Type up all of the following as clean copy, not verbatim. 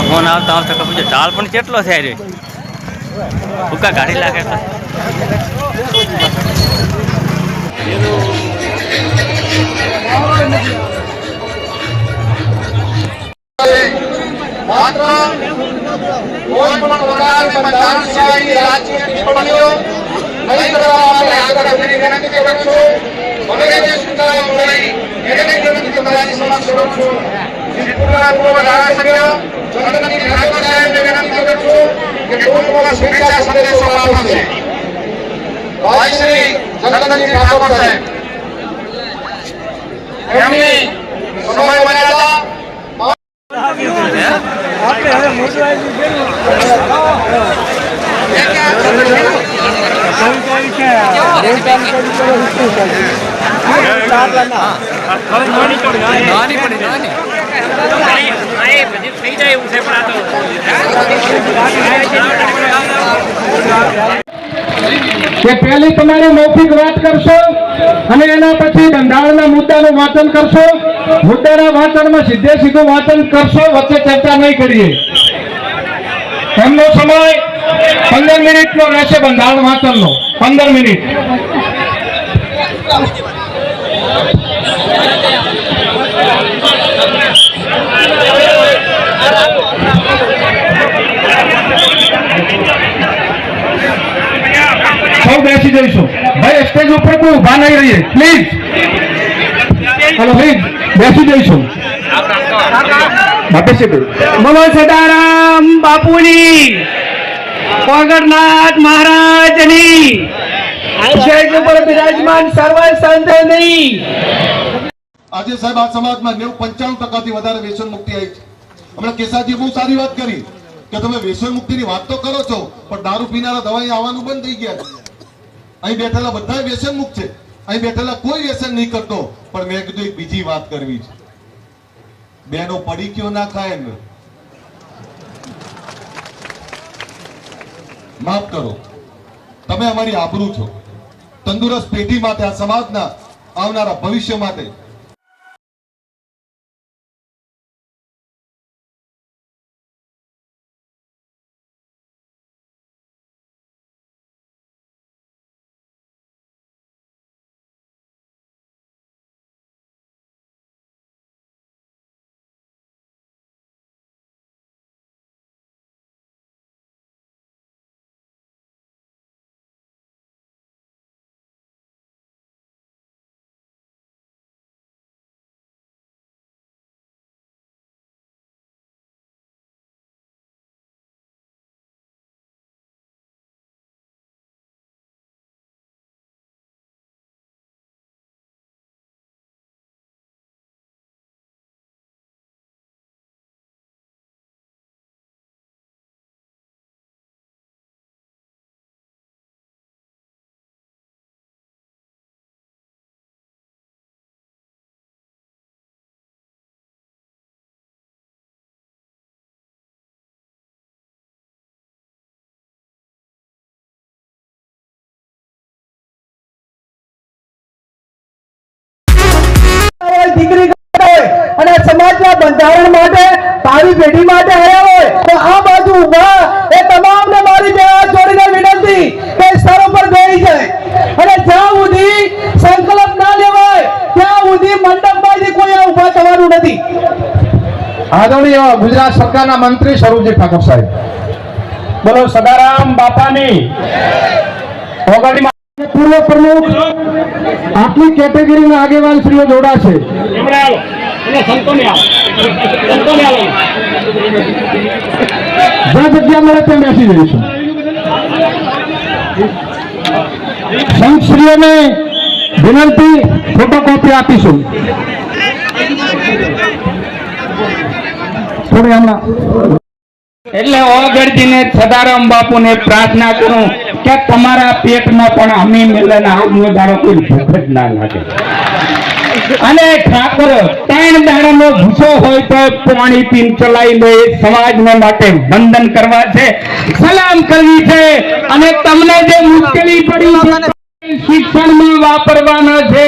Phone આવતા આવતા કપૂર ઢાળ પણ કેટલો થાય રે ભૂકા ગાડી લાગે તો पहले तुम्हारे मौखिक बात करशो અને એના પછી બંધારણના મુદ્દાનું વાંચન કરશો મુદ્દાના વાંચનમાં સીધે સીધું વાંચન કરશો વચ્ચે ચર્ચા નહીં કરીએ એમનો સમય 15 મિનિટનો રહેશે બંધારણ વાંચનનો 15 મિનિટ सब बैसी जईशो भाई स्टेज ऊपर को उभा नहीं रहिए प्लीज हेलो प्लीज बैसी जईशो बोलो सदाराम बापूनी कोगरनाथ महाराजनी स्टेज ऊपर विराजमान सर्व संतनी આજે સાહેબ આ સમાજમાં 95% વધારે વ્યસન મુક્તિ આવી છે હમણાં કેસાજી બહુ સારી વાત કરી કે તમે વ્યસન મુક્તિની વાત તો કરો છો પણ દારૂ પીનારા દવાઈ આવવાનું બંધ થઈ ગયા છે અહીં બેઠેલા બધા વ્યસન મુક્ત છે અહીં બેઠેલા કોઈ વ્યસન નહીં કરતો પણ મેં કીધું એક બીજી વાત કરવી છે બેનો પડી ક્યો ના ખાય ને માફ કરો તમે અમારી આબરૂ છો તંદુરસ્ત પેઢી માટે આ સમાજના આવનારા ભવિષ્ય માટે દીકરી અને સમાજના બંધારણ માટે ભાવિ પેઢી માટે આવ્યા હોય તો આ બાજુ ઉભા એ તમામને મારી બે હાથ જોડીને વિનંતી કે સ્થળ ઉપર બેસી જાય અને જ્યાં સુધી સંકલ્પ ના લેવાય ત્યાં સુધી મંડપમાંથી કોઈ ઉભા થવાનું નથી આદરણીય ગુજરાત સરકારના મંત્રી સ્વરૂપજી ઠાકોર સાહેબ બોલો સદારામ બાપાની ઓગણમાં પૂર્વ પ્રમુખ આટલી કેટેગરીના આગેવાન શ્રીઓ જોડાશે જ્યાં જગ્યા મળે ત્યાં બેસી જઈશું સંતશ્રીઓને વિનંતી ફોટોકોપી આપીશું થોડી હમણાં એટલે ઓગળજીને સદારામ બાપુને પ્રાર્થના કરું કે તમારા પેટમાં પણ અમી મેલના આવનો દાડો કોઈ ભૂખ જ ના લાગે અને ઠાકોર 3 દાડાનો ભૂસો હોય તો પાણી પીન ચલાવી લે સમાજને માટે વંદન કરવા છે સલામ કરવી છે અને તમને જે મુશ્કેલી પડી છે શિક્ષણમાં વાપરવાનો છે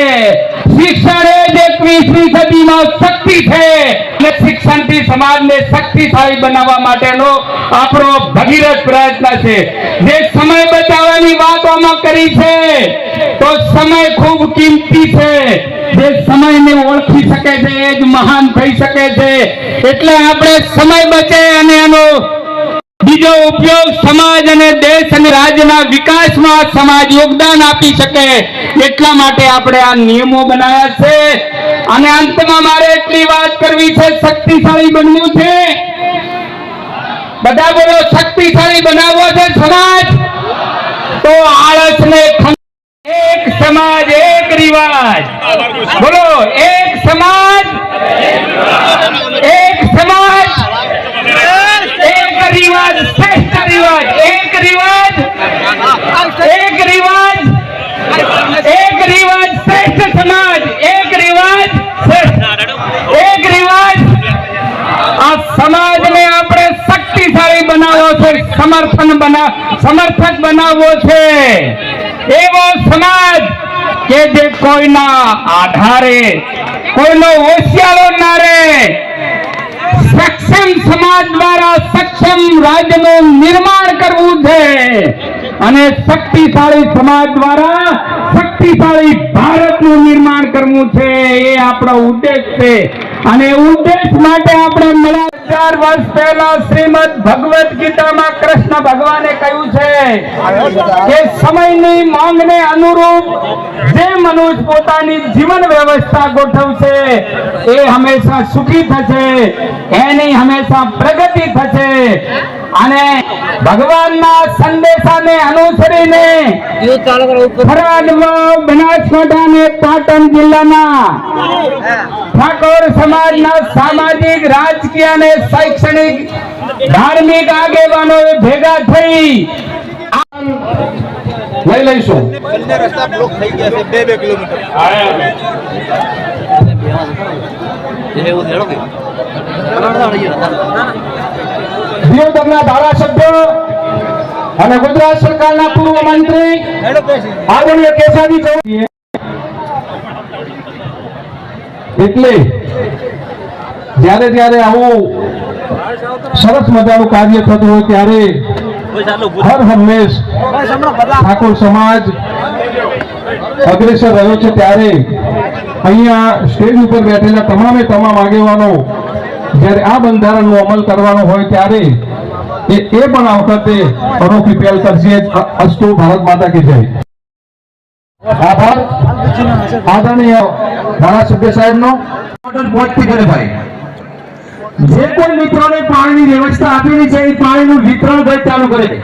શિક્ષણ એ જ 21મી સદીમાં શક્તિ છે અને શિક્ષણથી સમાજને શક્તિશાળી બનાવવા માટેનો આપણો ભગીરથ પ્રયત્ન છે. જે સમય બચાવવાની વાત આમાં કરી છે, તો સમય ખૂબ કિંમતી છે. જે સમયને ઓળખી શકે છે એ જ મહાન થઈ શકે છે. એટલે આપણે સમય બચે અને એનો બીજો ઉપયોગ સમાજ અને દેશ અને રાજ્યના વિકાસમાં સમાજ યોગદાન આપી શકે એટલા માટે આપણે આ નિયમો બનાવ્યા છે. અને અંતમાં મારે એટલી વાત કરવી છે, શક્તિશાળી બનવું છે. બધા બોલો, શક્તિશાળી બનાવવો છે સમાજ. તો આળસને એક સમાજ એક રિવાજ. બોલો, એક સમાજ એક સમાજ એક રિવાજ, શ્રેષ્ઠ રિવાજ. એક રિવાજ એક રિવાજ એક રિવાજ શ્રેષ્ઠ સમાજ. એક રિવાજ એક રિવાજ. આ સમાજને આપણે શક્તિશાળી બનાવવો છે, સમર્થક બનાવવો છે. એવો સમાજ કે જે કોઈના આધારે કોઈનો હોશિયારો ના રહે. સક્ષમ સમાજ દ્વારા સક્ષમ રાજ્યનું નિર્માણ કરવું છે અને શક્તિશાળી સમાજ દ્વારા શક્તિશાળી ભારતનું નિર્માણ કરવું છે. એ આપણો ઉદ્દેશ છે. અને ઉદ્દેશ માટે આપણે મળ્યા. 4 વર્ષ પહેલા શ્રીમદ ભગવદ ગીતામાં કૃષ્ણ ભગવાને કહ્યું છે કે સમયની માંગને અનુરૂપ જે મનુષ્ય પોતાની જીવન વ્યવસ્થા ગોઠવશે એ હંમેશા સુખી થશે, એની હંમેશા પ્રગતિ થશે. અને ભગવાનના સંદેશાને અનુસરીને થરાદમાં, બનાસકાંઠા અને પાટણ જિલ્લાના ઠાકોર સમાજના સામાજિક, રાજકીય અને શૈક્ષણિક ધાર્મિક આગેવાનો ભેગા થઈ લઈ લઈશું. રસ્તા બ્લોક થઈ ગયા છે 2 કિલોમીટર. દિયોદરના ધારાસભ્ય અને ગુજરાત સરકારના પૂર્વ મંત્રી આદરણીય કેસાજી ચૌધરી. એટલે જ્યારે જ્યારે આવું સરસ મજાનું કાર્ય થતું હોય ત્યારે હર હંમેશ ઠાકોર સમાજ અગ્રેસર રહ્યો છે. ત્યારે અહીંયા સ્ટેજ ઉપર બેઠેલા તમામે તમામ આગેવાનો જ્યારે આ બંધારણનો અમલ કરવાનો હોય ત્યારે એ પણ આ વખતે અનોખી પહેલ કરશે. અસ્તુ ભારત માતા કી જય. આભાર આદરણીય ધારાસભ્ય સાહેબનો. ભાઈ, જે કોઈ મિત્રોને પાણીની વ્યવસ્થા આપેલી છે એ પાણીનું વિતરણ ભાઈ ચાલુ કરે છે.